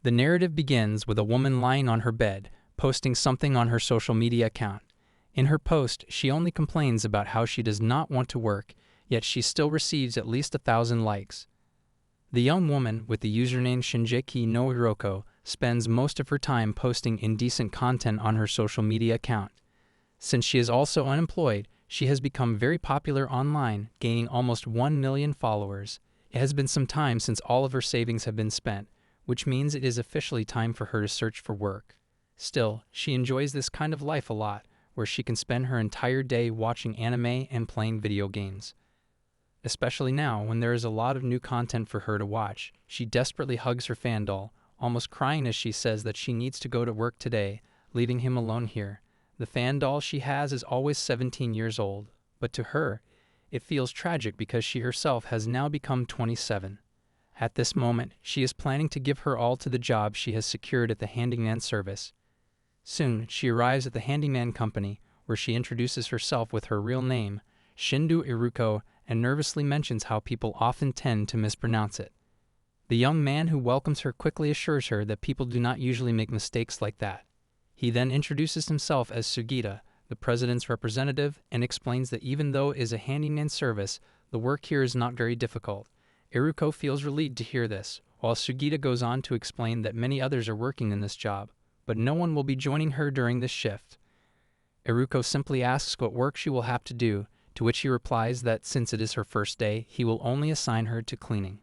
The narrative begins with a woman lying on her bed, posting something on her social media account. In her post, she only complains about how she does not want to work, yet she still receives at least 1,000 likes. The young woman, with the username Shinjeki no Hiroko, spends most of her time posting indecent content on her social media account. Since she is also unemployed, she has become very popular online, gaining almost 1 million followers. It has been some time since all of her savings have been spent, which means it is officially time for her to search for work. Still, she enjoys this kind of life a lot, where she can spend her entire day watching anime and playing video games. Especially now, when there is a lot of new content for her to watch, she desperately hugs her fan doll, almost crying as she says that she needs to go to work today, leaving him alone here. The fan doll she has is always 17 years old, but to her, it feels tragic because she herself has now become 27. At this moment, she is planning to give her all to the job she has secured at the handyman service. Soon, she arrives at the handyman company, where she introduces herself with her real name, Shindu Iruko, and nervously mentions how people often tend to mispronounce it. The young man who welcomes her quickly assures her that people do not usually make mistakes like that. He then introduces himself as Sugita, the president's representative, and explains that even though it is a handyman service, the work here is not very difficult. Iruko feels relieved to hear this, while Sugita goes on to explain that many others are working in this job, but no one will be joining her during this shift. Iruko simply asks what work she will have to do, to which he replies that since it is her first day, he will only assign her to cleaning.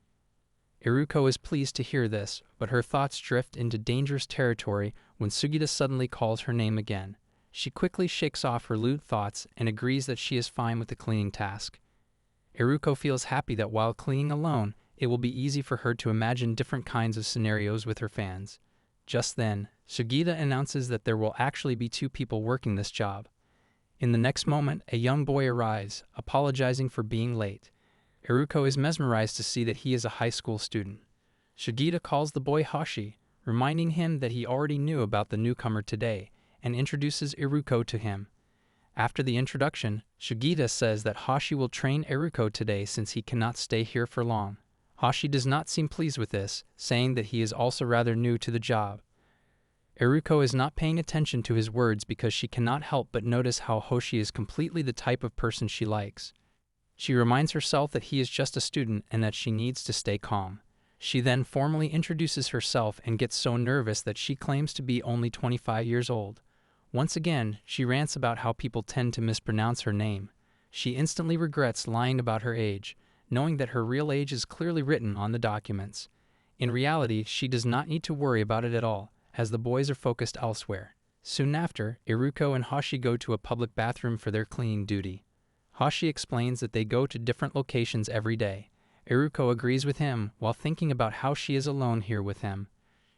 Iruko is pleased to hear this, but her thoughts drift into dangerous territory when Sugita suddenly calls her name again. She quickly shakes off her lewd thoughts and agrees that she is fine with the cleaning task. Iruko feels happy that while cleaning alone, it will be easy for her to imagine different kinds of scenarios with her fans. Just then, Sugita announces that there will actually be 2 people working this job. In the next moment, a young boy arrives, apologizing for being late. Iruko is mesmerized to see that he is a high school student. Sugita calls the boy Hashi, reminding him that he already knew about the newcomer today, and introduces Iruko to him. After the introduction, Sugita says that Hashi will train Iruko today since he cannot stay here for long. Hashi does not seem pleased with this, saying that he is also rather new to the job. Iruko is not paying attention to his words because she cannot help but notice how Hoshi is completely the type of person she likes. She reminds herself that he is just a student and that she needs to stay calm. She then formally introduces herself and gets so nervous that she claims to be only 25 years old. Once again, she rants about how people tend to mispronounce her name. She instantly regrets lying about her age, knowing that her real age is clearly written on the documents. In reality, she does not need to worry about it at all, as the boys are focused elsewhere. Soon after, Iruko and Hashi go to a public bathroom for their cleaning duty. Hashi explains that they go to different locations every day. Iruko agrees with him while thinking about how she is alone here with him.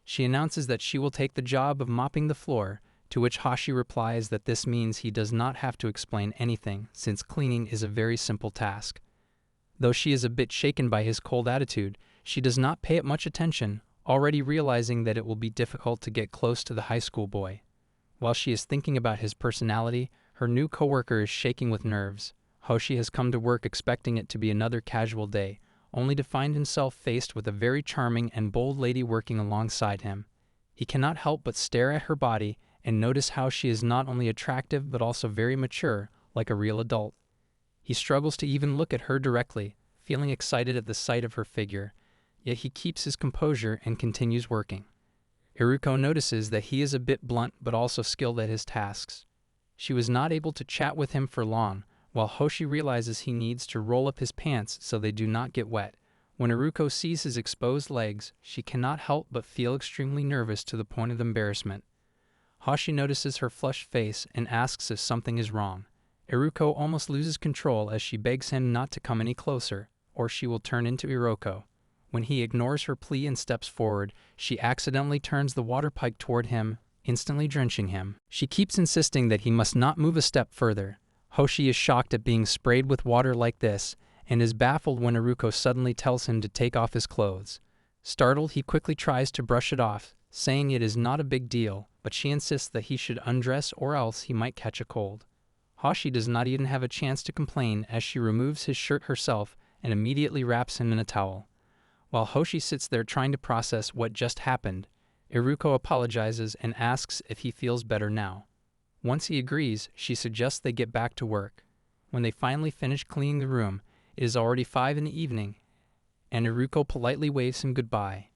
She announces that she will take the job of mopping the floor, to which Hashi replies that this means he does not have to explain anything since cleaning is a very simple task. Though she is a bit shaken by his cold attitude, she does not pay it much attention, already realizing that it will be difficult to get close to the high school boy. While she is thinking about his personality, her new coworker is shaking with nerves. Hoshi has come to work expecting it to be another casual day, only to find himself faced with a very charming and bold lady working alongside him. He cannot help but stare at her body and notice how she is not only attractive but also very mature, like a real adult. He struggles to even look at her directly, feeling excited at the sight of her figure, yet he keeps his composure and continues working. Iruko notices that he is a bit blunt but also skilled at his tasks. She was not able to chat with him for long, while Hoshi realizes he needs to roll up his pants so they do not get wet. When Iruko sees his exposed legs, she cannot help but feel extremely nervous to the point of embarrassment. Hashi notices her flushed face and asks if something is wrong. Iruko almost loses control as she begs him not to come any closer, or she will turn into Iroko. When he ignores her plea and steps forward, she accidentally turns the water pipe toward him, instantly drenching him. She keeps insisting that he must not move a step further. Hoshi is shocked at being sprayed with water like this, and is baffled when Iruko suddenly tells him to take off his clothes. Startled, he quickly tries to brush it off, saying it is not a big deal, but she insists that he should undress or else he might catch a cold. Hashi does not even have a chance to complain as she removes his shirt herself and immediately wraps him in a towel. While Hoshi sits there trying to process what just happened, Iruko apologizes and asks if he feels better now. Once he agrees, she suggests they get back to work. When they finally finish cleaning the room, it is already 5 in the evening, and Iruko politely waves him goodbye.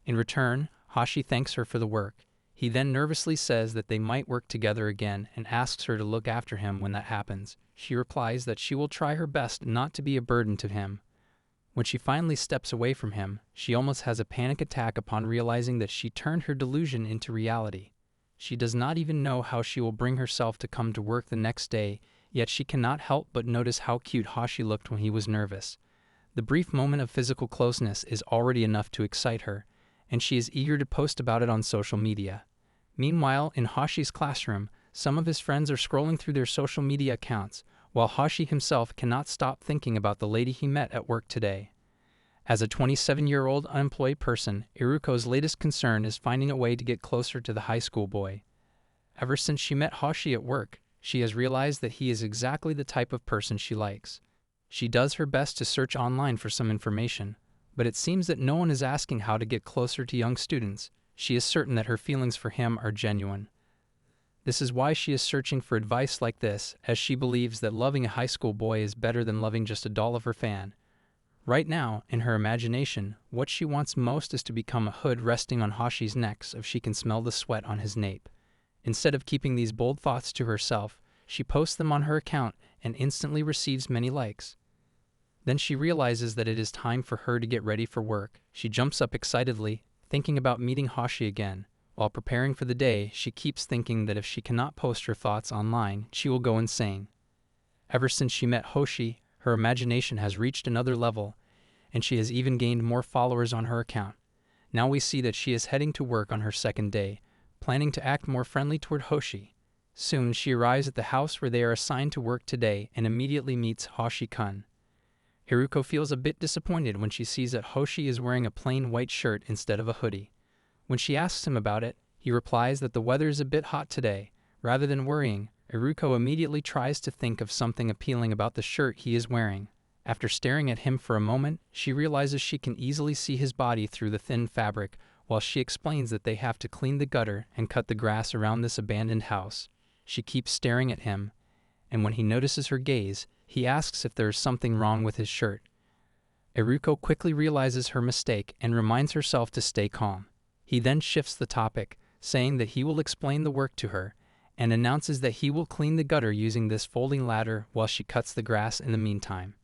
In return, Hashi thanks her for the work. He then nervously says that they might work together again and asks her to look after him when that happens. She replies that she will try her best not to be a burden to him. When she finally steps away from him, she almost has a panic attack upon realizing that she turned her delusion into reality. She does not even know how she will bring herself to come to work the next day, yet she cannot help but notice how cute Hashi looked when he was nervous. The brief moment of physical closeness is already enough to excite her, and she is eager to post about it on social media. Meanwhile, in Hashi's classroom, some of his friends are scrolling through their social media accounts, while Hashi himself cannot stop thinking about the lady he met at work today. As a 27-year-old unemployed person, Iruko's latest concern is finding a way to get closer to the high school boy. Ever since she met Hashi at work, she has realized that he is exactly the type of person she likes. She does her best to search online for some information, but it seems that no one is asking how to get closer to young students. She is certain that her feelings for him are genuine. This is why she is searching for advice like this, as she believes that loving a high school boy is better than loving just a doll of her fan. Right now, in her imagination, what she wants most is to become a hood resting on Hashi's neck so she can smell the sweat on his nape. Instead of keeping these bold thoughts to herself, she posts them on her account and instantly receives many likes. Then she realizes that it is time for her to get ready for work. She jumps up excitedly, thinking about meeting Hashi again. While preparing for the day, she keeps thinking that if she cannot post her thoughts online, she will go insane. Ever since she met Hoshi, her imagination has reached another level, and she has even gained more followers on her account. Now we see that she is heading to work on her second day, planning to act more friendly toward Hoshi. Soon she arrives at the house where they are assigned to work today and immediately meets Hoshi-kun. Iruko feels a bit disappointed when she sees that Hoshi is wearing a plain white shirt instead of a hoodie. When she asks him about it, he replies that the weather is a bit hot today. Rather than worrying, Iruko immediately tries to think of something appealing about the shirt he is wearing. After staring at him for a moment, she realizes she can easily see his body through the thin fabric, while she explains that they have to clean the gutter and cut the grass around this abandoned house. She keeps staring at him, and when he notices her gaze, he asks if there is something wrong with his shirt. Iruko quickly realizes her mistake and reminds herself to stay calm. He then shifts the topic, saying that he will explain the work to her, and announces that he will clean the gutter using this folding ladder while she cuts the grass in the meantime.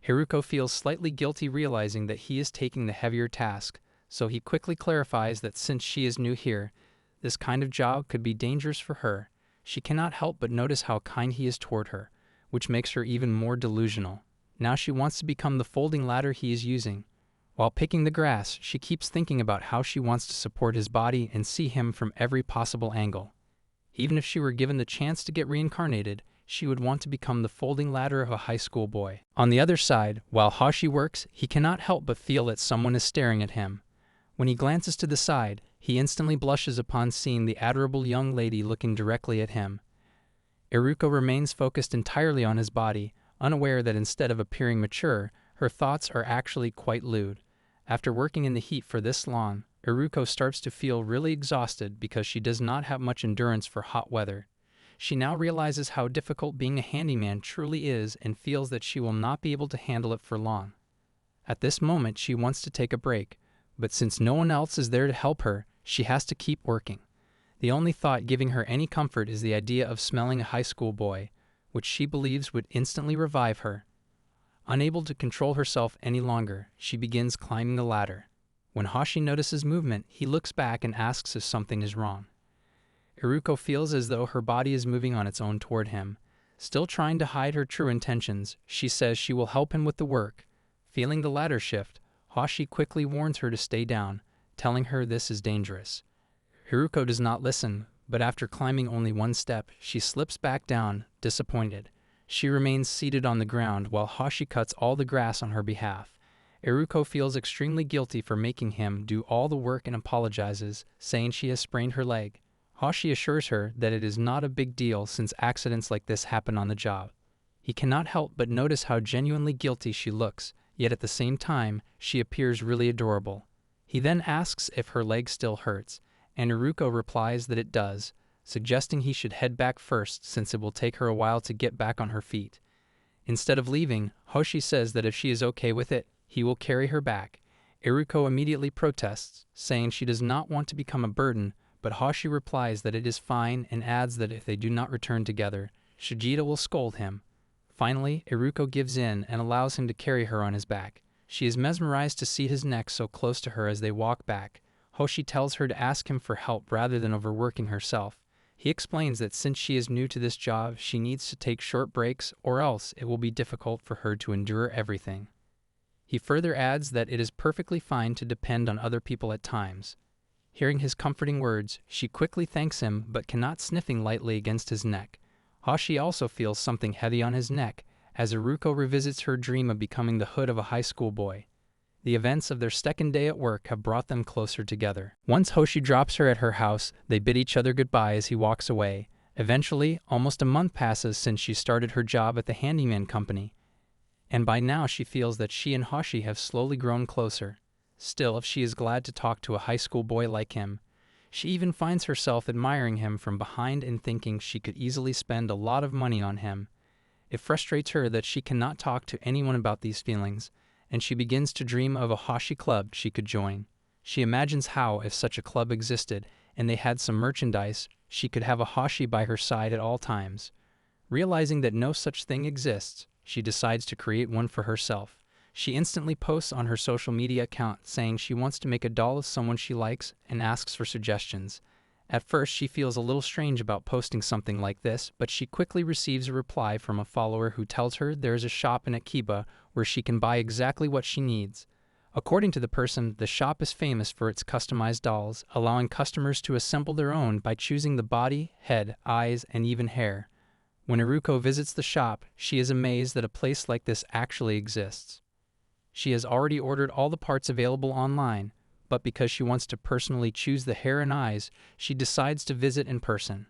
Iruko feels slightly guilty realizing that he is taking the heavier task, so he quickly clarifies that since she is new here, this kind of job could be dangerous for her. She cannot help but notice how kind he is toward her, which makes her even more delusional. Now she wants to become the folding ladder he is using. While picking the grass, she keeps thinking about how she wants to support his body and see him from every possible angle. Even if she were given the chance to get reincarnated, she would want to become the folding ladder of a high school boy. On the other side, while Hashi works, he cannot help but feel that someone is staring at him. When he glances to the side, he instantly blushes upon seeing the adorable young lady looking directly at him. Iruko remains focused entirely on his body, unaware that instead of appearing mature, her thoughts are actually quite lewd. After working in the heat for this long, Iruko starts to feel really exhausted because she does not have much endurance for hot weather. She now realizes how difficult being a handyman truly is and feels that she will not be able to handle it for long. At this moment, she wants to take a break, but since no one else is there to help her, she has to keep working. The only thought giving her any comfort is the idea of smelling a high school boy, which she believes would instantly revive her. Unable to control herself any longer, she begins climbing the ladder. When Hashi notices movement, he looks back and asks if something is wrong. Iruko feels as though her body is moving on its own toward him. Still trying to hide her true intentions, she says she will help him with the work. Feeling the ladder shift, Hashi quickly warns her to stay down, telling her this is dangerous. Iruko does not listen, but after climbing only one step, she slips back down, disappointed. She remains seated on the ground while Hashi cuts all the grass on her behalf. Iruko feels extremely guilty for making him do all the work and apologizes, saying she has sprained her leg. Hashi assures her that it is not a big deal since accidents like this happen on the job. He cannot help but notice how genuinely guilty she looks, yet at the same time, she appears really adorable. He then asks if her leg still hurts, and Iruko replies that it does, suggesting he should head back first since it will take her a while to get back on her feet. Instead of leaving, Hoshi says that if she is okay with it, he will carry her back. Iruko immediately protests, saying she does not want to become a burden, but Hoshi replies that it is fine and adds that if they do not return together, Shigeta will scold him. Finally, Iruko gives in and allows him to carry her on his back. She is mesmerized to see his neck so close to her as they walk back. Hoshi tells her to ask him for help rather than overworking herself. He explains that since she is new to this job, she needs to take short breaks or else it will be difficult for her to endure everything. He further adds that it is perfectly fine to depend on other people at times. Hearing his comforting words, she quickly thanks him but cannot sniffing lightly against his neck. Hoshi also feels something heavy on his neck as Iruko revisits her dream of becoming the hood of a high school boy. The events of their second day at work have brought them closer together. Once Hoshi drops her at her house, they bid each other goodbye as he walks away. Eventually, almost a month passes since she started her job at the handyman company, and by now she feels that she and Hoshi have slowly grown closer. Still, she is glad to talk to a high school boy like him. She even finds herself admiring him from behind and thinking she could easily spend a lot of money on him. It frustrates her that she cannot talk to anyone about these feelings, and she begins to dream of a Hoshi club she could join. She imagines how, if such a club existed and they had some merchandise, she could have a Hoshi by her side at all times. Realizing that no such thing exists, she decides to create one for herself. She instantly posts on her social media account saying she wants to make a doll of someone she likes and asks for suggestions. At first, she feels a little strange about posting something like this, but she quickly receives a reply from a follower who tells her there is a shop in Akiba where she can buy exactly what she needs. According to the person, the shop is famous for its customized dolls, allowing customers to assemble their own by choosing the body, head, eyes, and even hair. When Iruko visits the shop, she is amazed that a place like this actually exists. She has already ordered all the parts available online, but because she wants to personally choose the hair and eyes, she decides to visit in person.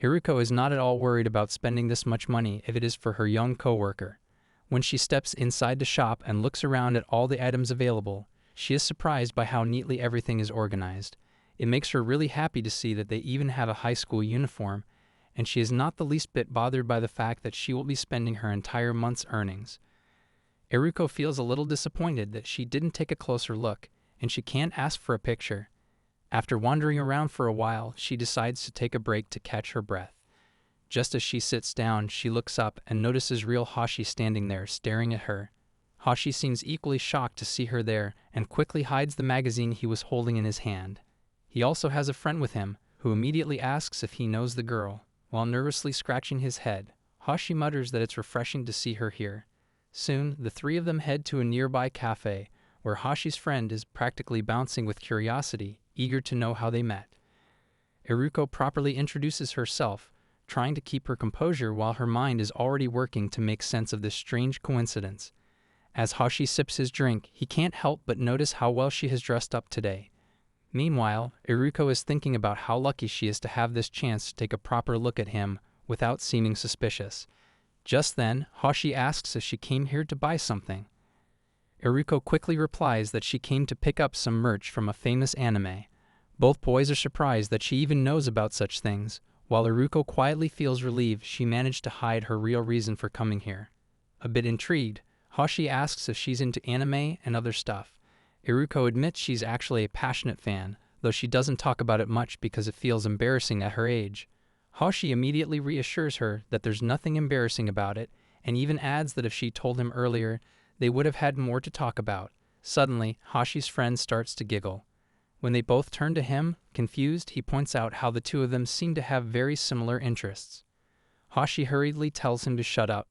Iruko is not at all worried about spending this much money if it is for her young coworker. When she steps inside the shop and looks around at all the items available, she is surprised by how neatly everything is organized. It makes her really happy to see that they even have a high school uniform, and she is not the least bit bothered by the fact that she will be spending her entire month's earnings. Iruko feels a little disappointed that she didn't take a closer look, and she can't ask for a picture. After wandering around for a while, she decides to take a break to catch her breath. Just as she sits down, she looks up and notices real Hoshi standing there, staring at her. Hoshi seems equally shocked to see her there and quickly hides the magazine he was holding in his hand. He also has a friend with him, who immediately asks if he knows the girl. While nervously scratching his head, Hoshi mutters that it's refreshing to see her here. Soon, the three of them head to a nearby cafe, where Hoshi's friend is practically bouncing with curiosity, eager to know how they met. Iruko properly introduces herself, trying to keep her composure while her mind is already working to make sense of this strange coincidence. As Hoshi sips his drink, he can't help but notice how well she has dressed up today. Meanwhile, Iruko is thinking about how lucky she is to have this chance to take a proper look at him without seeming suspicious. Just then, Hoshi asks if she came here to buy something. Iruko quickly replies that she came to pick up some merch from a famous anime. Both boys are surprised that she even knows about such things. While Iruko quietly feels relieved she managed to hide her real reason for coming here. A bit intrigued, Hoshi asks if she's into anime and other stuff. Iruko admits she's actually a passionate fan, though she doesn't talk about it much because it feels embarrassing at her age. Hoshi immediately reassures her that there's nothing embarrassing about it, and even adds that if she told him earlier, they would have had more to talk about. Suddenly, Hoshi's friend starts to giggle. When they both turn to him, confused, he points out how the two of them seem to have very similar interests. Hoshi hurriedly tells him to shut up,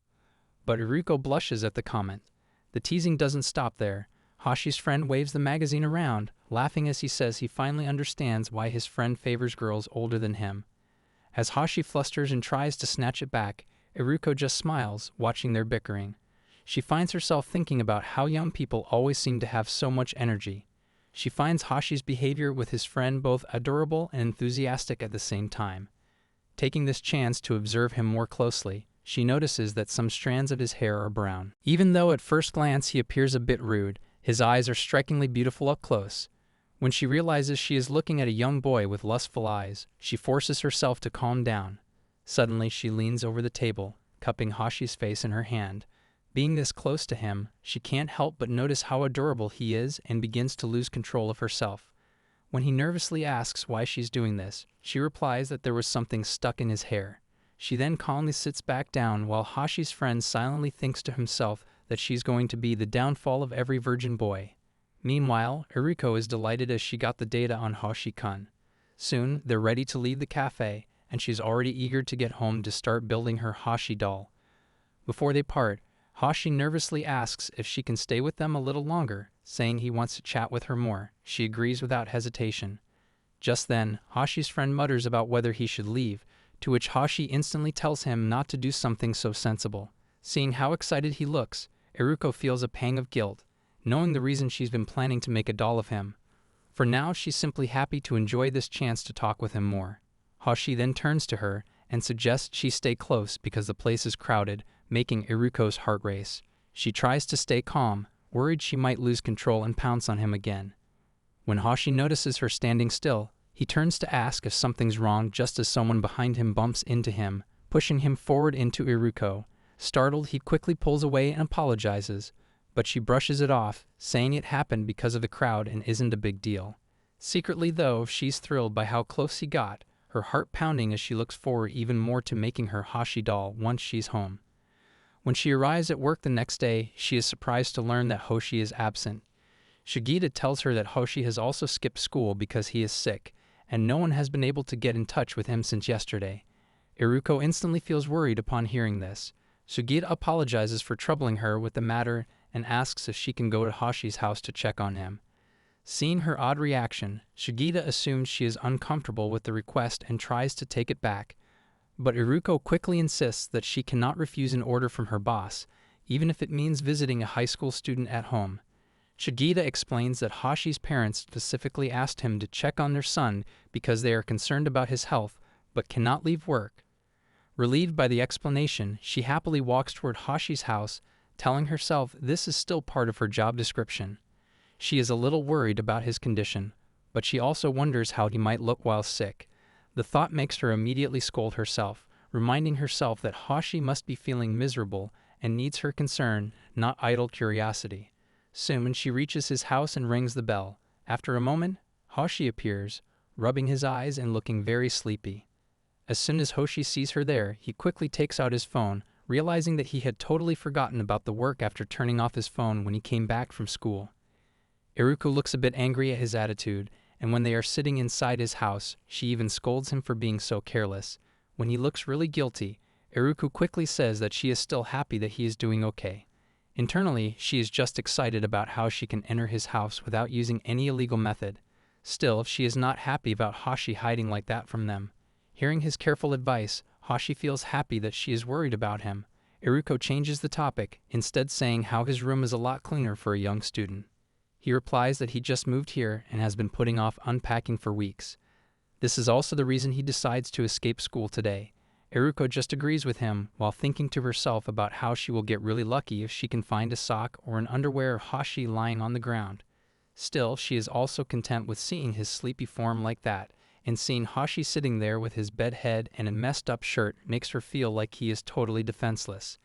but Iruko blushes at the comment. The teasing doesn't stop there. Hoshi's friend waves the magazine around, laughing as he says he finally understands why his friend favors girls older than him. As Hoshi flusters and tries to snatch it back, Iruko just smiles, watching their bickering. She finds herself thinking about how young people always seem to have so much energy. She finds Hoshi's behavior with his friend both adorable and enthusiastic at the same time. Taking this chance to observe him more closely, she notices that some strands of his hair are brown. Even though at first glance he appears a bit rude, his eyes are strikingly beautiful up close. When she realizes she is looking at a young boy with lustful eyes, she forces herself to calm down. Suddenly, she leans over the table, cupping Hashi's face in her hand. Being this close to him, she can't help but notice how adorable he is and begins to lose control of herself. When he nervously asks why she's doing this, she replies that there was something stuck in his hair. She then calmly sits back down while Hashi's friend silently thinks to himself that she's going to be the downfall of every virgin boy. Meanwhile, Eruko is delighted as she got the data on Hoshi-kun. Soon, they're ready to leave the cafe, and she's already eager to get home to start building her Hashi doll. Before they part, Hashi nervously asks if she can stay with them a little longer, saying he wants to chat with her more. She agrees without hesitation. Just then, Hashi's friend mutters about whether he should leave, to which Hashi instantly tells him not to do something so sensible. Seeing how excited he looks, Eruko feels a pang of guilt, knowing the reason she's been planning to make a doll of him. For now, she's simply happy to enjoy this chance to talk with him more. Hashi then turns to her and suggests she stay close because the place is crowded, making Eruko's heart race. She tries to stay calm, worried she might lose control and pounce on him again. When Hashi notices her standing still, he turns to ask if something's wrong just as someone behind him bumps into him, pushing him forward into Eruko. Startled, he quickly pulls away and apologizes, but she brushes it off, saying it happened because of the crowd and isn't a big deal. Secretly, though, she's thrilled by how close he got, her heart pounding as she looks forward even more to making her Hashi doll once she's home. When she arrives at work the next day, she is surprised to learn that Hoshi is absent. Shigeta tells her that Hoshi has also skipped school because he is sick, and no one has been able to get in touch with him since yesterday. Eruko instantly feels worried upon hearing this. Shigeta apologizes for troubling her with the matter and asks if she can go to Hashi's house to check on him. Seeing her odd reaction, Shigeta assumes she is uncomfortable with the request and tries to take it back. But Eruko quickly insists that she cannot refuse an order from her boss, even if it means visiting a high school student at home. Shigeta explains that Hashi's parents specifically asked him to check on their son because they are concerned about his health, but cannot leave work. Relieved by the explanation, she happily walks toward Hashi's house, telling herself this is still part of her job description. She is a little worried about his condition, but she also wonders how he might look while sick. The thought makes her immediately scold herself, reminding herself that Hashi must be feeling miserable and needs her concern, not idle curiosity. Soon she reaches his house and rings the bell. After a moment, Hashi appears, rubbing his eyes and looking very sleepy. As soon as Hoshi sees her there, he quickly takes out his phone, realizing that he had totally forgotten about the work after turning off his phone when he came back from school. Eruko looks a bit angry at his attitude, and when they are sitting inside his house, she even scolds him for being so careless. When he looks really guilty, Eruko quickly says that she is still happy that he is doing okay. Internally, she is just excited about how she can enter his house without using any illegal method. Still, she is not happy about Hashi hiding like that from them. Hearing his careful advice, Hashi feels happy that she is worried about him. Eruko changes the topic, instead saying how his room is a lot cleaner for a young student. He replies that he just moved here and has been putting off unpacking for weeks. This is also the reason he decides to escape school today. Eruko just agrees with him while thinking to herself about how she will get really lucky if she can find a sock or an underwear of Hashi lying on the ground. Still, she is also content with seeing his sleepy form like that, and seeing Hashi sitting there with his bed head and a messed up shirt makes her feel like he is totally defenseless.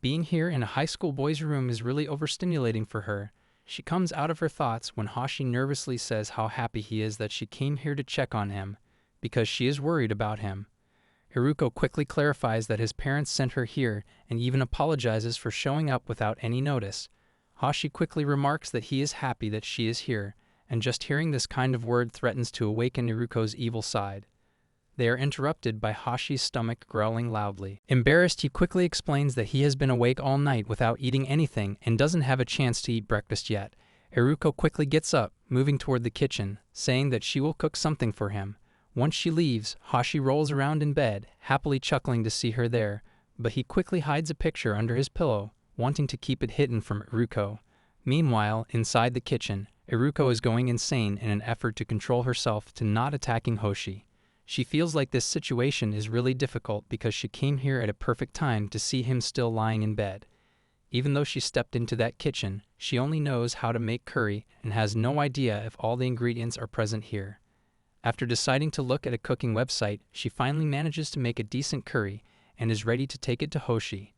Being here in a high school boys' room is really overstimulating for her. She comes out of her thoughts when Hashi nervously says how happy he is that she came here to check on him, because she is worried about him. Eruko quickly clarifies that his parents sent her here and even apologizes for showing up without any notice. Hashi quickly remarks that he is happy that she is here, and just hearing this kind of word threatens to awaken Eruko's evil side. They are interrupted by Hashi's stomach growling loudly. Embarrassed, he quickly explains that he has been awake all night without eating anything and doesn't have a chance to eat breakfast yet. Eruko quickly gets up, moving toward the kitchen, saying that she will cook something for him. Once she leaves, Hashi rolls around in bed, happily chuckling to see her there, but he quickly hides a picture under his pillow, wanting to keep it hidden from Eruko. Meanwhile, inside the kitchen, Eruko is going insane in an effort to control herself to not attacking Hoshi. She feels like this situation is really difficult because she came here at a perfect time to see him still lying in bed. Even though she stepped into that kitchen, she only knows how to make curry and has no idea if all the ingredients are present here. After deciding to look at a cooking website, she finally manages to make a decent curry and is ready to take it to Hoshi.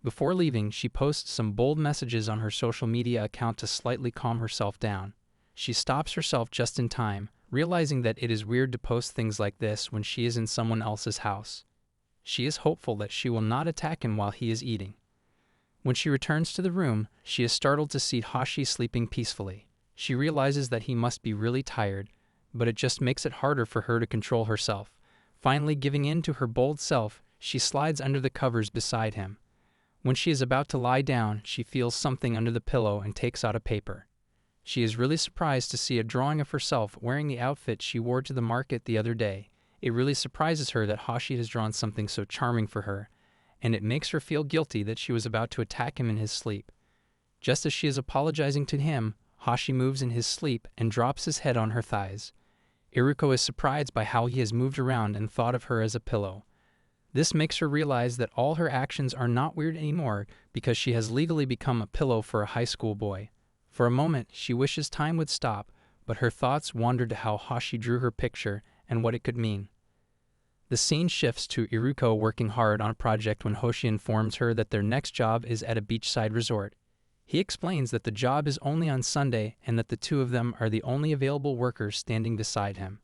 Before leaving, she posts some bold messages on her social media account to slightly calm herself down. She stops herself just in time, realizing that it is weird to post things like this when she is in someone else's house. She is hopeful that she will not attack him while he is eating. When she returns to the room, she is startled to see Hoshi sleeping peacefully. She realizes that he must be really tired, but it just makes it harder for her to control herself. Finally, giving in to her bold self, she slides under the covers beside him. When she is about to lie down, she feels something under the pillow and takes out a paper. She is really surprised to see a drawing of herself wearing the outfit she wore to the market the other day. It really surprises her that Hoshi has drawn something so charming for her, and it makes her feel guilty that she was about to attack him in his sleep. Just as she is apologizing to him, Hoshi moves in his sleep and drops his head on her thighs. Iruko is surprised by how he has moved around and thought of her as a pillow. This makes her realize that all her actions are not weird anymore because she has legally become a pillow for a high school boy. For a moment, she wishes time would stop, but her thoughts wander to how Hoshi drew her picture and what it could mean. The scene shifts to Iruko working hard on a project when Hoshi informs her that their next job is at a beachside resort. He explains that the job is only on Sunday and that the two of them are the only available workers standing beside him.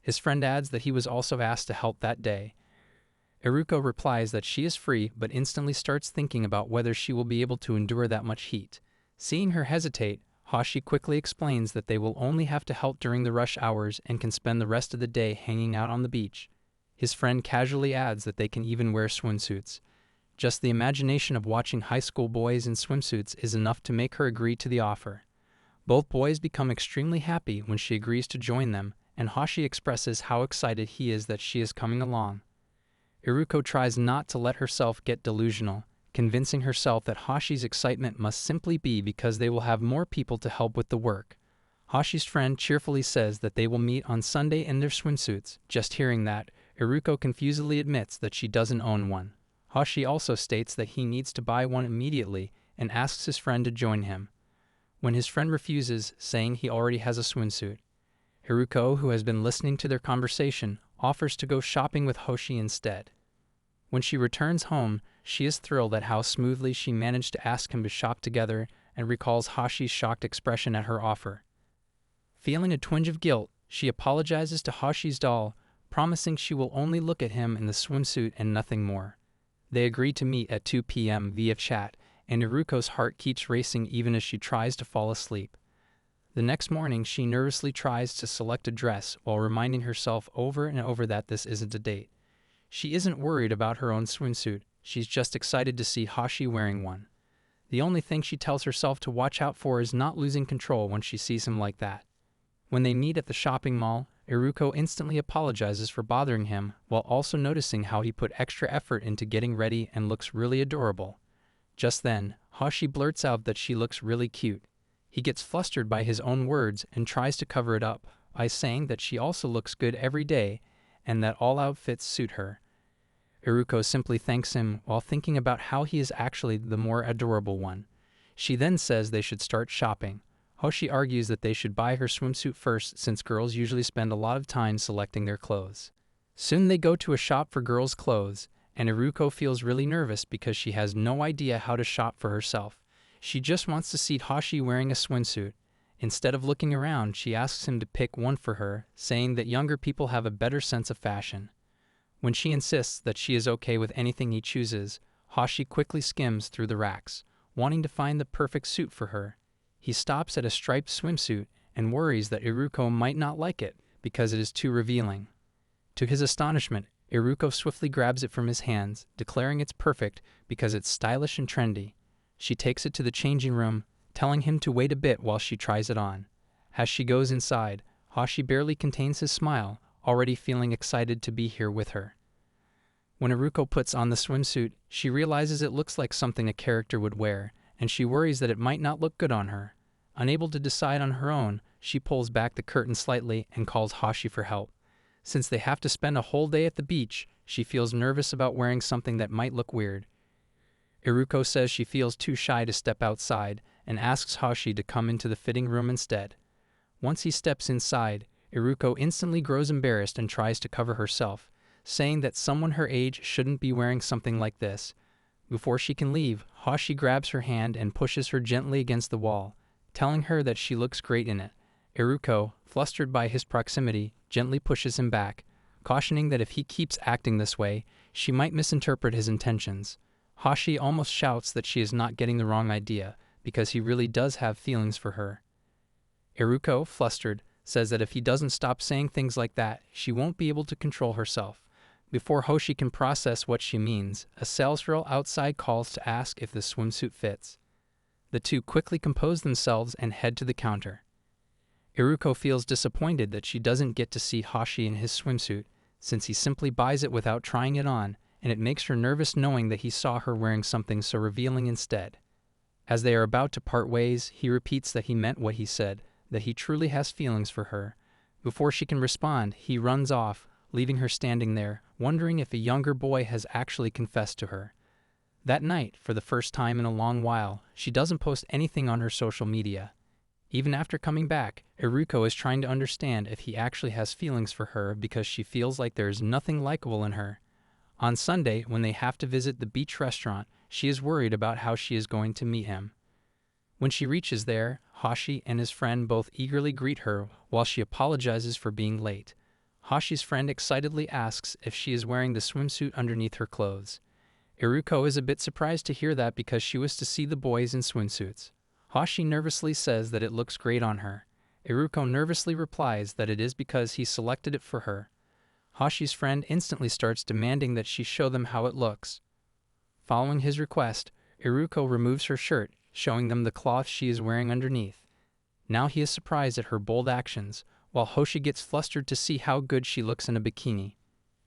His friend adds that he was also asked to help that day. Iruko replies that she is free, but instantly starts thinking about whether she will be able to endure that much heat. Seeing her hesitate, Hoshi quickly explains that they will only have to help during the rush hours and can spend the rest of the day hanging out on the beach. His friend casually adds that they can even wear swimsuits. Just the imagination of watching high school boys in swimsuits is enough to make her agree to the offer. Both boys become extremely happy when she agrees to join them, and Hoshi expresses how excited he is that she is coming along. Iruko tries not to let herself get delusional, convincing herself that Hoshi's excitement must simply be because they will have more people to help with the work. Hoshi's friend cheerfully says that they will meet on Sunday in their swimsuits. Just hearing that, Iruko confusedly admits that she doesn't own one. Hoshi also states that he needs to buy one immediately and asks his friend to join him. When his friend refuses, saying he already has a swimsuit, Iruko, who has been listening to their conversation, offers to go shopping with Hoshi instead. When she returns home, she is thrilled at how smoothly she managed to ask him to shop together and recalls Hoshi's shocked expression at her offer. Feeling a twinge of guilt, she apologizes to Hoshi's doll, promising she will only look at him in the swimsuit and nothing more. They agree to meet at 2 p.m. via chat, and Iruko's heart keeps racing even as she tries to fall asleep. The next morning, she nervously tries to select a dress while reminding herself over and over that this isn't a date. She isn't worried about her own swimsuit, she's just excited to see Hoshi wearing one. The only thing she tells herself to watch out for is not losing control when she sees him like that. When they meet at the shopping mall, Iruko instantly apologizes for bothering him while also noticing how he put extra effort into getting ready and looks really adorable. Just then, Hoshi blurts out that she looks really cute. He gets flustered by his own words and tries to cover it up by saying that she also looks good every day and that all outfits suit her. Iruko simply thanks him while thinking about how he is actually the more adorable one. She then says they should start shopping. Hoshi argues that they should buy her swimsuit first since girls usually spend a lot of time selecting their clothes. Soon they go to a shop for girls' clothes, and Iruko feels really nervous because she has no idea how to shop for herself. She just wants to see Hoshi wearing a swimsuit. Instead of looking around, she asks him to pick one for her, saying that younger people have a better sense of fashion. When she insists that she is okay with anything he chooses, Hoshi quickly skims through the racks, wanting to find the perfect suit for her. He stops at a striped swimsuit and worries that Iruko might not like it because it is too revealing. To his astonishment, Iruko swiftly grabs it from his hands, declaring it's perfect because it's stylish and trendy. She takes it to the changing room, telling him to wait a bit while she tries it on. As she goes inside, Hoshi barely contains his smile, already feeling excited to be here with her. When Iruko puts on the swimsuit, she realizes it looks like something a character would wear, and she worries that it might not look good on her. Unable to decide on her own, she pulls back the curtain slightly and calls Hoshi for help. Since they have to spend a whole day at the beach, she feels nervous about wearing something that might look weird. Iruko says she feels too shy to step outside and asks Hoshi to come into the fitting room instead. Once he steps inside, Iruko instantly grows embarrassed and tries to cover herself, saying that someone her age shouldn't be wearing something like this. Before she can leave, Hoshi grabs her hand and pushes her gently against the wall, telling her that she looks great in it. Iruko, flustered by his proximity, gently pushes him back, cautioning that if he keeps acting this way, she might misinterpret his intentions. Hoshi almost shouts that she is not getting the wrong idea, because he really does have feelings for her. Iruko, flustered, says that if he doesn't stop saying things like that, she won't be able to control herself. Before Hoshi can process what she means, a sales girl outside calls to ask if the swimsuit fits. The two quickly compose themselves and head to the counter. Iruko feels disappointed that she doesn't get to see Hoshi in his swimsuit, since he simply buys it without trying it on, and it makes her nervous knowing that he saw her wearing something so revealing instead. As they are about to part ways, he repeats that he meant what he said, that he truly has feelings for her. Before she can respond, he runs off, leaving her standing there, wondering if a younger boy has actually confessed to her. That night, for the first time in a long while, she doesn't post anything on her social media. Even after coming back, Iruko is trying to understand if he actually has feelings for her because she feels like there is nothing likable in her. On Sunday, when they have to visit the beach restaurant, she is worried about how she is going to meet him. When she reaches there, Hoshi and his friend both eagerly greet her while she apologizes for being late. Hoshi's friend excitedly asks if she is wearing the swimsuit underneath her clothes. Iruko is a bit surprised to hear that because she was to see the boys in swimsuits. Hoshi nervously says that it looks great on her. Iruko nervously replies that it is because he selected it for her. Hoshi's friend instantly starts demanding that she show them how it looks. Following his request, Iruko removes her shirt, showing them the cloth she is wearing underneath. Now he is surprised at her bold actions, while Hoshi gets flustered to see how good she looks in a bikini.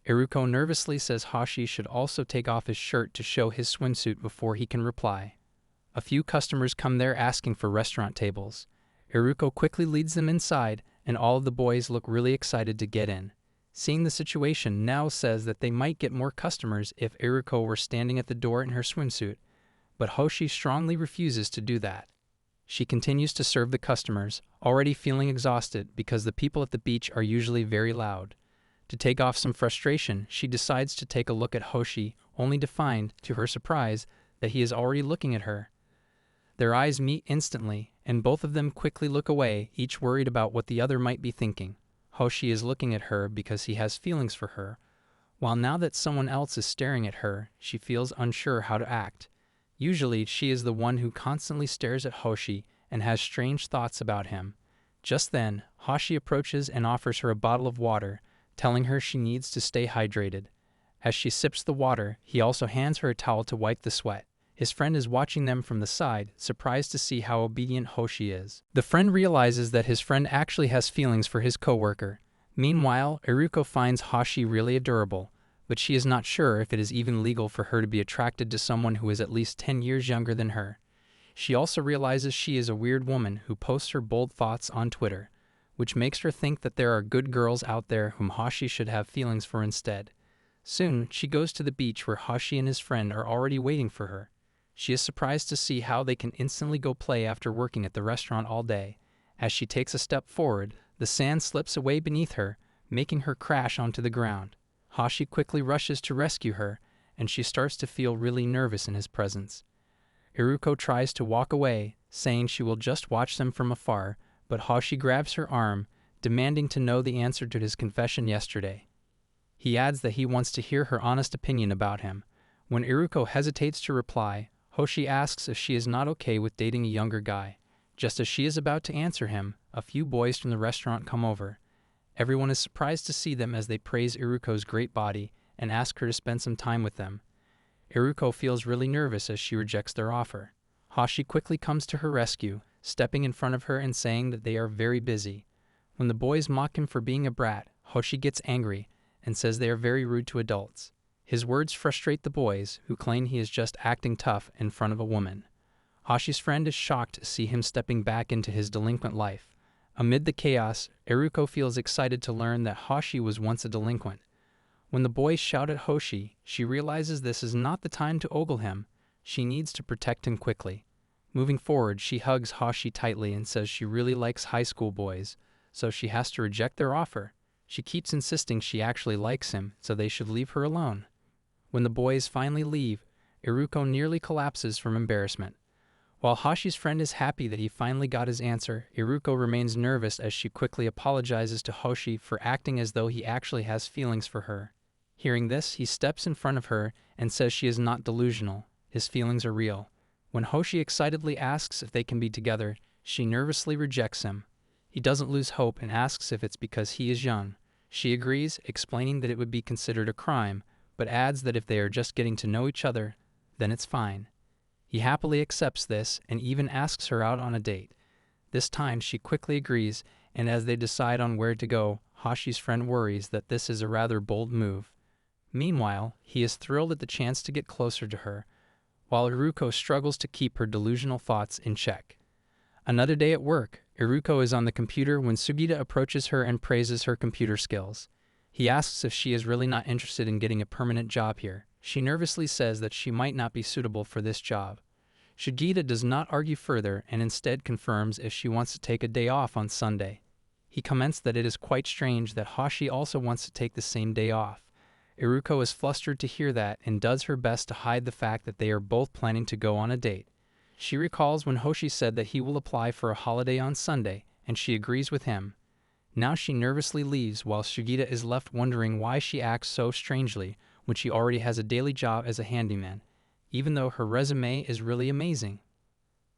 Iruko nervously says Hoshi should also take off his shirt to show his swimsuit before he can reply. A few customers come there asking for restaurant tables. Iruko quickly leads them inside, and all of the boys look really excited to get in. Seeing the situation, Nao says that they might get more customers if Iruko were standing at the door in her swimsuit, but Hoshi strongly refuses to do that. She continues to serve the customers, already feeling exhausted because the people at the beach are usually very loud. To take off some frustration, she decides to take a look at Hoshi, only to find, to her surprise, that he is already looking at her. Their eyes meet instantly, and both of them quickly look away, each worried about what the other might be thinking. Hoshi is looking at her because he has feelings for her, while now that someone else is staring at her, she feels unsure how to act. Usually, she is the one who constantly stares at Hoshi and has strange thoughts about him. Just then, Hoshi approaches and offers her a bottle of water, telling her she needs to stay hydrated. As she sips the water, he also hands her a towel to wipe the sweat. His friend is watching them from the side, surprised to see how obedient Hoshi is. The friend realizes that his friend actually has feelings for his coworker. Meanwhile, Iruko finds Hoshi really adorable, but she is not sure if it is even legal for her to be attracted to someone who is at least 10 years younger than her. She also realizes she is a weird woman who posts her bold thoughts on Twitter, which makes her think that there are good girls out there whom Hoshi should have feelings for instead. Soon, she goes to the beach where Hoshi and his friend are already waiting for her. She is surprised to see how they can instantly go play after working at the restaurant all day. As she takes a step forward, the sand slips away beneath her, making her crash onto the ground. Hoshi quickly rushes to rescue her, and she starts to feel really nervous in his presence. Iruko tries to walk away, saying she will just watch them from afar, but Hoshi grabs her arm, demanding to know the answer to his confession yesterday. He adds that he wants to hear her honest opinion about him. When Iruko hesitates to reply, Hoshi asks if she is not okay with dating a younger guy. Just as she is about to answer him, a few boys from the restaurant come over. Everyone is surprised to see them as they praise Iruko's great body and ask her to spend some time with them. Iruko feels really nervous as she rejects their offer. Hoshi quickly comes to her rescue, stepping in front of her and saying that they are very busy. When the boys mock him for being a brat, Hoshi gets angry and says they are very rude to adults. His words frustrate the boys, who claim he is just acting tough in front of a woman. Hoshi's friend is shocked to see him stepping back into his delinquent life. Amid the chaos, Iruko feels excited to learn that Hoshi was once a delinquent. When the boys shout at Hoshi, she realizes this is not the time to ogle him. She needs to protect him quickly. Moving forward, she hugs Hoshi tightly and says she really likes high school boys, so she has to reject their offer. She keeps insisting she actually likes him, so they should leave her alone. When the boys finally leave, Iruko nearly collapses from embarrassment. While Hoshi's friend is happy that he finally got his answer, Iruko remains nervous as she quickly apologizes to Hoshi for acting as though he actually has feelings for her. Hearing this, he steps in front of her and says she is not delusional. His feelings are real. When Hoshi excitedly asks if they can be together, she nervously rejects him. He doesn't lose hope and asks if it's because he is young. She agrees, explaining that it would be considered a crime, but adds that if they are just getting to know each other, then it's fine. He happily accepts this and even asks her out on a date. This time she quickly agrees, and as they decide on where to go, Hoshi's friend worries that this is a rather bold move. Meanwhile, he is thrilled at the chance to get closer to her, while Iruko struggles to keep her delusional thoughts in check. Another day at work, Iruko is on the computer when Sugita approaches her and praises her computer skills. He asks if she is really not interested in getting a permanent job here. She nervously says that she might not be suitable for this job. Sugita does not argue further and instead confirms if she wants to take a day off on Sunday. He comments that it is quite strange that Hoshi also wants to take the same day off. Iruko is flustered to hear that and does her best to hide the fact that they are both planning to go on a date. She recalls when Hoshi said that he will apply for a holiday on Sunday, and she agrees with him. Now she nervously leaves while Sugita is left wondering why she acts so strangely when she already has a daily job as a handyman, even though her resume is really amazing.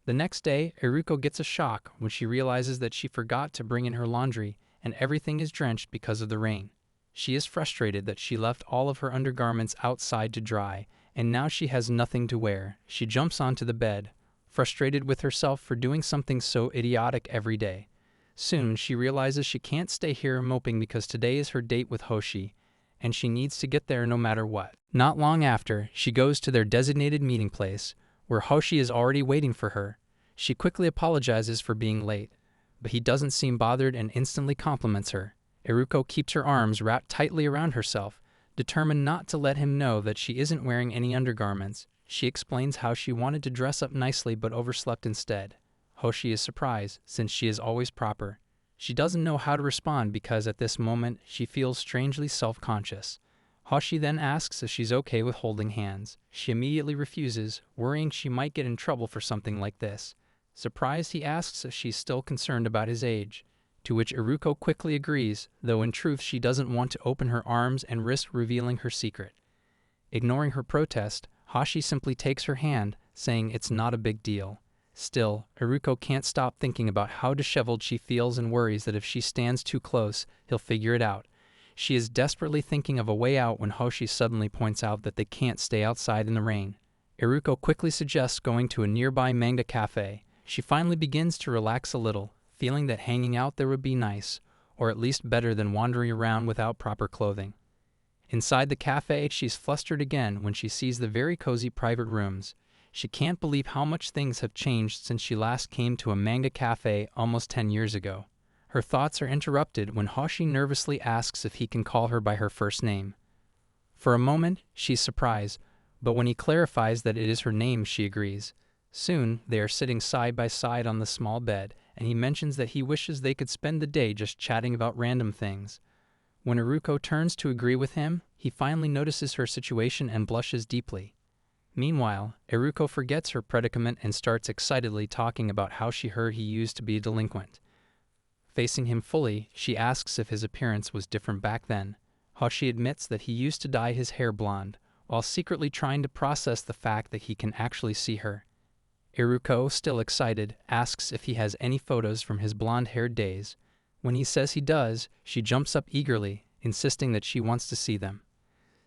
The next day, Iruko gets a shock when she realizes that she forgot to bring in her laundry and everything is drenched because of the rain. She is frustrated that she left all of her undergarments outside to dry, and now she has nothing to wear. She jumps onto the bed, frustrated with herself for doing something so idiotic every day. Soon, she realizes she can't stay here moping because today is her date with Hoshi, and she needs to get there no matter what. Not long after, she goes to their designated meeting place, where Hoshi is already waiting for her. She quickly apologizes for being late, but he doesn't seem bothered and instantly compliments her. Iruko keeps her arms wrapped tightly around herself, determined not to let him know that she isn't wearing any undergarments. She explains how she wanted to dress up nicely but overslept instead. Hoshi is surprised, since she is always proper. She doesn't know how to respond because at this moment she feels strangely self-conscious. Hoshi then asks if she's okay with holding hands. She immediately refuses, worrying she might get in trouble for something like this. Surprised, he asks if she's still concerned about his age, to which Iruko quickly agrees, though in truth she doesn't want to open her arms and risk revealing her secret. Ignoring her protest, Hoshi simply takes her hand, saying it's not a big deal. Still, Iruko can't stop thinking about how disheveled she feels and worries that if she stands too close, he'll figure it out. She is desperately thinking of a way out when Hoshi suddenly points out that they can't stay outside in the rain. Iruko quickly suggests going to a nearby manga cafe. She finally begins to relax a little, feeling that hanging out there would be nice, or at least better than wandering around without proper clothing. Inside the cafe, she's flustered again when she sees the very cozy private rooms. She can't believe how much things have changed since she last came to a manga cafe almost 10 years ago. Her thoughts are interrupted when Hoshi nervously asks if he can call her by her first name. For a moment, she's surprised, but when he clarifies that it is her name, she agrees. Soon, they are sitting side by side on the small bed, and he mentions that he wishes they could spend the day just chatting about random things. When Iruko turns to agree with him, he finally notices her situation and blushes deeply. Meanwhile, Iruko forgets her predicament and starts excitedly talking about how she heard he used to be a delinquent. Facing him fully, she asks if his appearance was different back then. Hoshi admits that he used to dye his hair blonde, while secretly trying to process the fact that he can actually see her. Iruko, still excited, asks if he has any photos from his blonde-haired days. When he says he does, she jumps up eagerly, insisting that she wants to see them.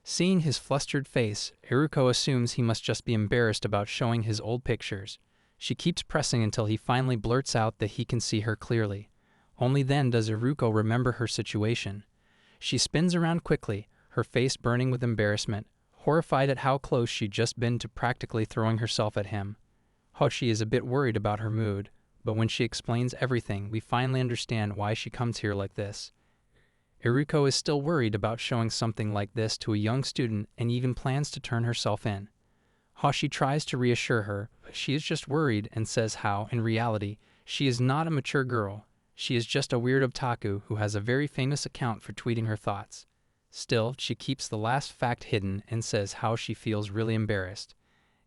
Seeing his flustered face, Iruko assumes he must just be embarrassed about showing his old pictures. She keeps pressing until he finally blurts out that he can see her clearly. Only then does Iruko remember her situation. She spins around quickly, her face burning with embarrassment, horrified at how close she'd just been to practically throwing herself at him. Hoshi is a bit worried about her mood, but when she explains everything, we finally understand why she comes here like this. Iruko is still worried about showing something like this to a young student and even plans to turn herself in. Hoshi tries to reassure her, but she is just worried and says how, in reality, she is not a mature girl. She is just a weird otaku who has a very famous account for tweeting her thoughts. Still, she keeps the last fact hidden and says how she feels really embarrassed.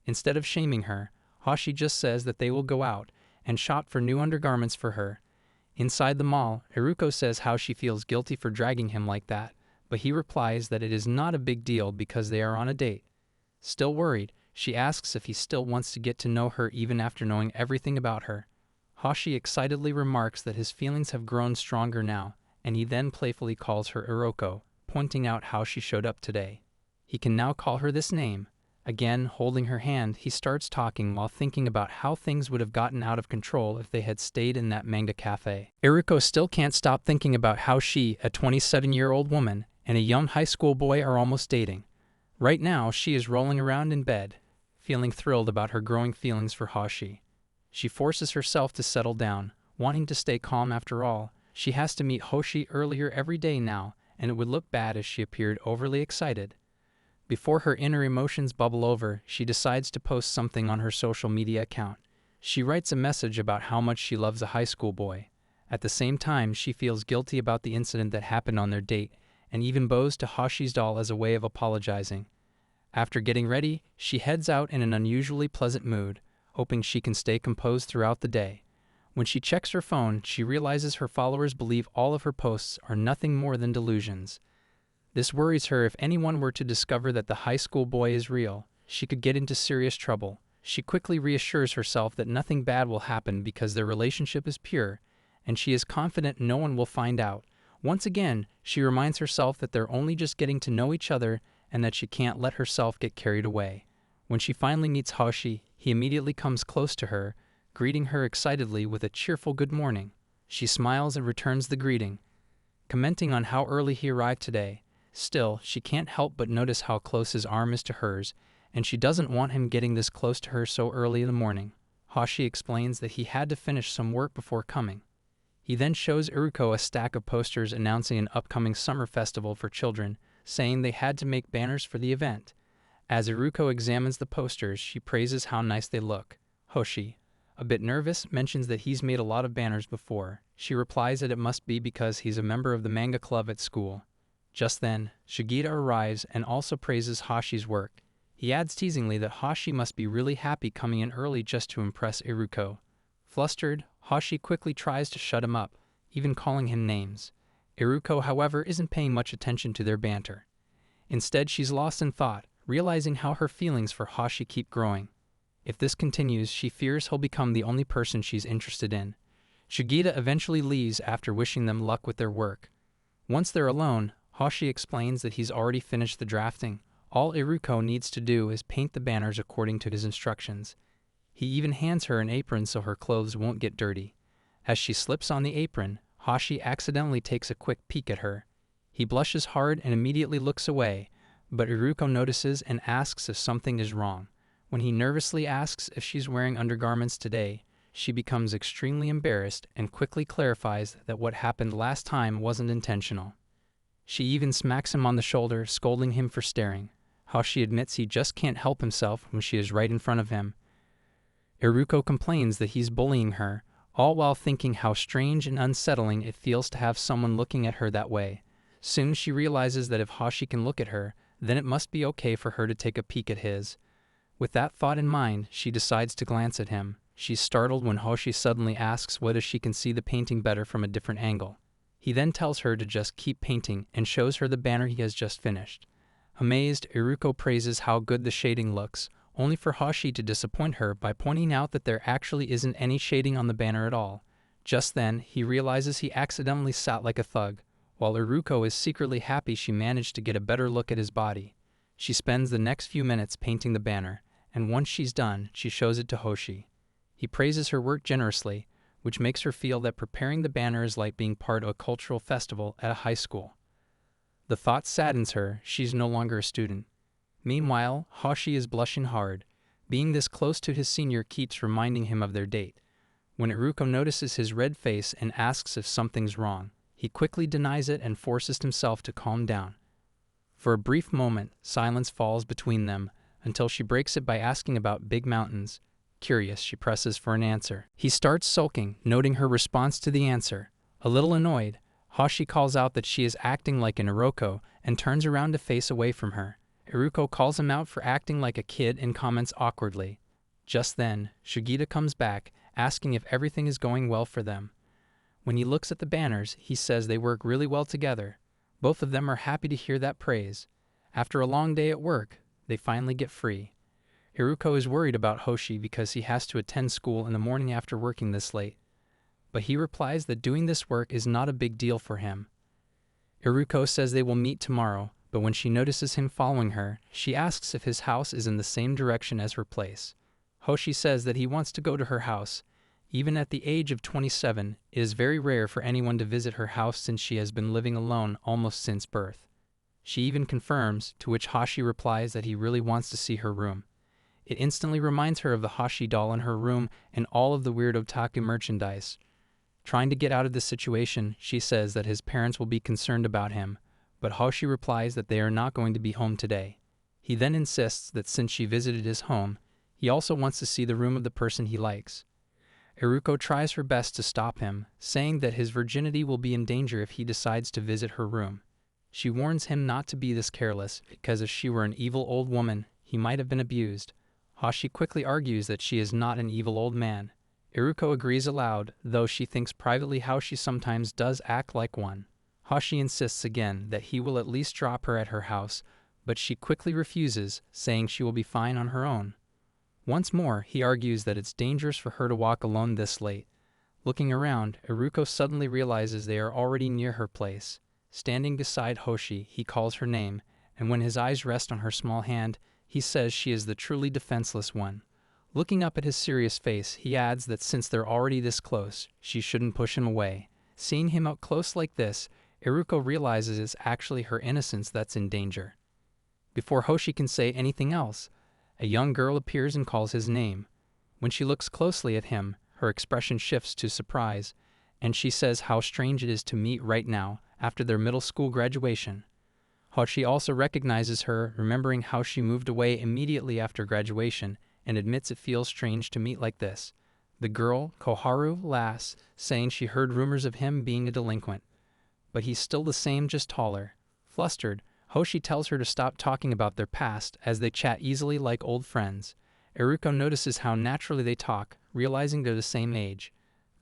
Instead of shaming her, Hoshi just says that they will go out and shop for new undergarments for her. Inside the mall, Iruko says how she feels guilty for dragging him like that, but he replies that it is not a big deal because they are on a date. Still worried, she asks if he still wants to get to know her even after knowing everything about her. Hoshi excitedly remarks that his feelings have grown stronger now, and he then playfully calls her Iroko, pointing out how she showed up today. He can now call her this name. Again, holding her hand, he starts talking while thinking about how things would have gotten out of control if they had stayed in that manga cafe. Iruko still can't stop thinking about how she, a 27-year-old woman, and a young high school boy are almost dating. Right now, she is rolling around in bed, feeling thrilled about her growing feelings for Hoshi. She forces herself to settle down, wanting to stay calm after all. She has to meet Hoshi earlier every day now, and it would look bad if she appeared overly excited. Before her inner emotions bubble over, she decides to post something on her social media account. She writes a message about how much she loves a high school boy. At the same time, she feels guilty about the incident that happened on their date, and even bows to Hoshi's doll as a way of apologizing. After getting ready, she heads out in an unusually pleasant mood, hoping she can stay composed throughout the day. When she checks her phone, she realizes her followers believe all of her posts are nothing more than delusions. This worries her. If anyone were to discover that the high school boy is real, she could get into serious trouble. She quickly reassures herself that nothing bad will happen because their relationship is pure, and she is confident no one will find out. Once again, she reminds herself that they're only just getting to know each other and that she can't let herself get carried away. When she finally meets Hoshi, he immediately comes close to her, greeting her excitedly with a cheerful good morning. She smiles and returns the greeting, commenting on how early he arrived today. Still, she can't help but notice how close his arm is to hers, and she doesn't want him getting this close to her so early in the morning. Hoshi explains that he had to finish some work before coming. He then shows Iruko a stack of posters announcing an upcoming summer festival for children, saying they had to make banners for the event. As Iruko examines the posters, she praises how nice they look. Hoshi, a bit nervous, mentions that he's made a lot of banners before. She replies that it must be because he's a member of the manga club at school. Just then, Shigita arrives and also praises Hoshi's work. He adds teasingly that Hoshi must be really happy coming in early just to impress Iruko. Flustered, Hoshi quickly tries to shut him up, even calling him names. Iruko, however, isn't paying much attention to their banter. Instead, she's lost in thought, realizing how her feelings for Hoshi keep growing. If this continues, she fears he'll become the only person she's interested in. Shigita eventually leaves after wishing them luck with their work. Once they're alone, Hoshi explains that he's already finished the drafting. All Iruko needs to do is paint the banners according to his instructions. He even hands her an apron so her clothes won't get dirty. As she slips on the apron, Hoshi accidentally takes a quick peek at her. He blushes hard and immediately looks away, but Iruko notices and asks if something is wrong. When he nervously asks if she's wearing undergarments today, she becomes extremely embarrassed and quickly clarifies that what happened last time wasn't intentional. She even smacks him on the shoulder, scolding him for staring. Hoshi admits he just can't help himself when she is right in front of him. Iruko complains that he's bullying her, all while thinking how strange and unsettling it feels to have someone looking at her that way. Soon she realizes that if Hoshi can look at her, then it must be okay for her to take a peek at his. With that thought in mind, she decides to glance at him. She's startled when Hoshi suddenly asks whether she can see the painting better from a different angle. He then tells her to just keep painting and shows her the banner he has just finished. Amazed, Iruko praises how good the shading looks, only for Hoshi to disappoint her by pointing out that there actually isn't any shading on the banner at all. Just then, he realizes he accidentally sat like a thug, while Iruko is secretly happy she managed to get a better look at his body. She spends the next few minutes painting the banner, and once she's done, she shows it to Hoshi. He praises her work generously, which makes her feel that preparing the banner is like being part of a cultural festival at a high school. The thought saddens her. She's no longer a student. Meanwhile, Hoshi is blushing hard. Being this close to his senior keeps reminding him of their date. When Iruko notices his red face and asks if something's wrong, he quickly denies it and forces himself to calm down. For a brief moment, silence falls between them, until she breaks it by asking about big mountains. Curious, she presses for an answer. He starts sulking, noting her response to the answer. A little annoyed, Hashi calls out that she is acting like an Iruko and turns around to face away from her. Iruko calls him out for acting like a kid and comments awkwardly. Just then, Shigeta comes back, asking if everything is going well for them. When he looks at the banners, he says they work really well together. Both of them are happy to hear that praise. After a long day at work, they finally get free. Iruko is worried about Hoshi because he has to attend school in the morning after working this late. But he replies that doing this work is not a big deal for him. Iruko says they will meet tomorrow, but when she notices him following her, she asks if his house is in the same direction as her place. Hoshi says that he wants to go to her house. Even at the age of 27, it is very rare for anyone to visit her house since she has been living alone almost since birth. She even confirms, to which Hashi replies that he really wants to see her room. It instantly reminds her of the Hashi doll in her room and all of the weird otaku merchandise. Trying to get out of this situation, she says that his parents will be concerned about him, but Hoshi replies that they are not going to be home today. He then insists that since she visited his home, he also wants to see the room of the person he likes. Iruko tries her best to stop him, saying that his virginity will be in danger if he decides to visit her room. She warns him not to be this careless, because if she were an evil old woman, he might have been abused. Hashi quickly argues that she is not an evil old man. Iruko agrees aloud, though she thinks privately how she sometimes does act like one. Hashi insists again that he will at least drop her at her house, but she quickly refuses, saying she will be fine on her own. Once more, he argues that it's dangerous for her to walk alone this late. Looking around, Iruko suddenly realizes they are already near her place. Standing beside Hoshi, he calls her name, and when his eyes rest on her small hand, he says she is the truly defenseless one. Looking up at his serious face, he adds that since they're already this close, she shouldn't push him away. Seeing him up close like this, Iruko realizes it's actually her innocence that's in danger. Before Hoshi can say anything else, a young girl appears and calls his name. When she looks closely at him, her expression shifts to surprise, and she says how strange it is to meet right now, after their middle school graduation. Hoshi also recognizes her, remembering how she moved away immediately after graduation, and admits it feels strange to meet like this. The girl, Koharu, laughs, saying she heard rumors of him being a delinquent. But he's still the same, just taller. Flustered, Hoshi tells her to stop talking about their past as they chat easily like old friends. Iruko notices how naturally they talk, realizing they're the same age.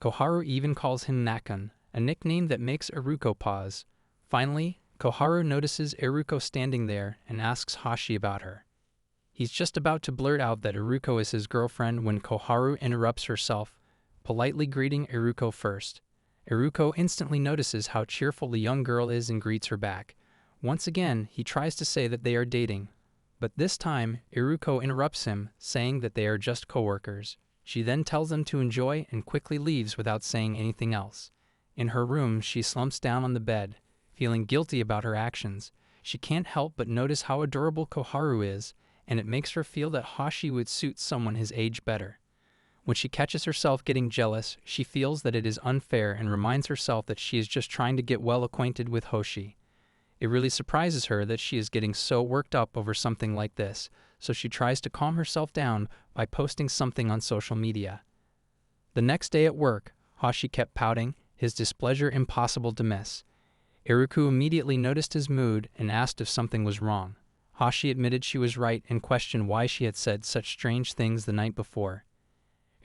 Koharu even calls him Nakun, a nickname that makes Iruko pause. Finally, Koharu notices Iruko standing there and asks Hashi about her. He's just about to blurt out that Iruko is his girlfriend when Koharu interrupts herself, politely greeting Iruko first. Iruko instantly notices how cheerful the young girl is and greets her back. Once again, he tries to say that they are dating, but this time, Iruko interrupts him, saying that they are just co-workers. She then tells them to enjoy and quickly leaves without saying anything else. In her room, she slumps down on the bed, feeling guilty about her actions. She can't help but notice how adorable Koharu is, and it makes her feel that Hashi would suit someone his age better. When she catches herself getting jealous, she feels that it is unfair and reminds herself that she is just trying to get well acquainted with Hoshi. It really surprises her that she is getting so worked up over something like this, so she tries to calm herself down by posting something on social media. The next day at work, Hashi kept pouting, his displeasure impossible to miss. Iruko immediately noticed his mood and asked if something was wrong. Hashi admitted she was right and questioned why she had said such strange things the night before.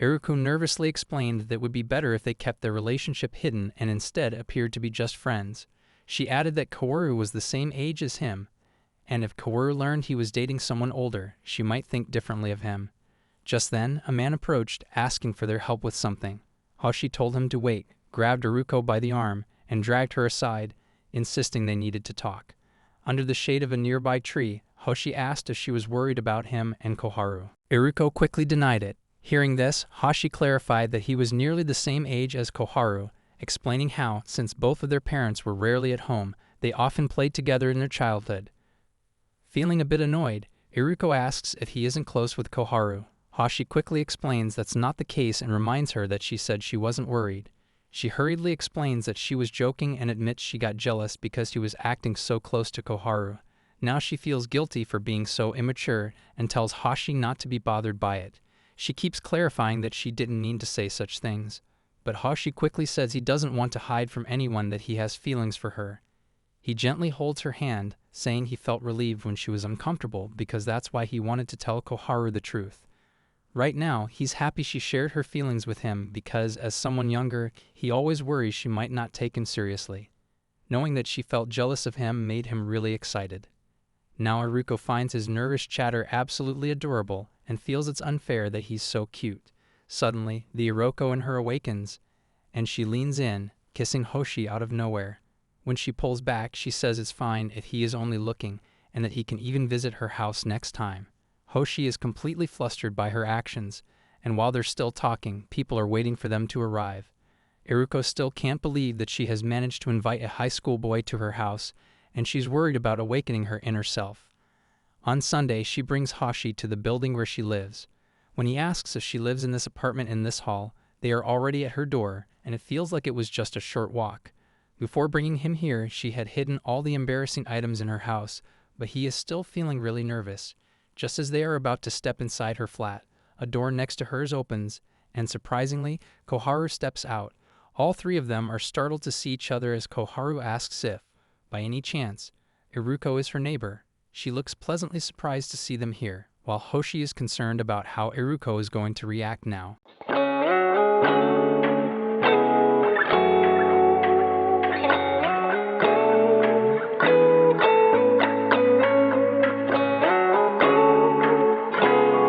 Iruko nervously explained that it would be better if they kept their relationship hidden and instead appeared to be just friends. She added that Kaworu was the same age as him, and if Kaworu learned he was dating someone older, she might think differently of him. Just then, a man approached, asking for their help with something. Hashi told him to wait, grabbed Iruko by the arm, and dragged her aside, insisting they needed to talk. Under the shade of a nearby tree, Hoshi asked if she was worried about him and Koharu. Iruko quickly denied it. Hearing this, Hashi clarified that he was nearly the same age as Koharu, explaining how, since both of their parents were rarely at home, they often played together in their childhood. Feeling a bit annoyed, Iruko asks if he isn't close with Koharu. Hashi quickly explains that's not the case and reminds her that she said she wasn't worried. She hurriedly explains that she was joking and admits she got jealous because he was acting so close to Koharu. Now she feels guilty for being so immature and tells Hashi not to be bothered by it. She keeps clarifying that she didn't mean to say such things, but Hashi quickly says he doesn't want to hide from anyone that he has feelings for her. He gently holds her hand, saying he felt relieved when she was uncomfortable because that's why he wanted to tell Koharu the truth. Right now, he's happy she shared her feelings with him because, as someone younger, he always worries she might not take him seriously. Knowing that she felt jealous of him made him really excited. Now Iruko finds his nervous chatter absolutely adorable and feels it's unfair that he's so cute. Suddenly, the Iroko in her awakens, and she leans in, kissing Hoshi out of nowhere. When she pulls back, she says it's fine if he is only looking and that he can even visit her house next time. Hoshi is completely flustered by her actions, and while they're still talking, people are waiting for them to arrive. Iruko still can't believe that she has managed to invite a high school boy to her house, and she's worried about awakening her inner self. On Sunday, she brings Hashi to the building where she lives. When he asks if she lives in this apartment in this hall, they are already at her door, and it feels like it was just a short walk. Before bringing him here, she had hidden all the embarrassing items in her house, but he is still feeling really nervous. Just as they are about to step inside her flat, a door next to hers opens, and surprisingly, Koharu steps out. All three of them are startled to see each other as Koharu asks if, by any chance, Iruko is her neighbor. She looks pleasantly surprised to see them here, while Hoshi is concerned about how Iruko is going to react now.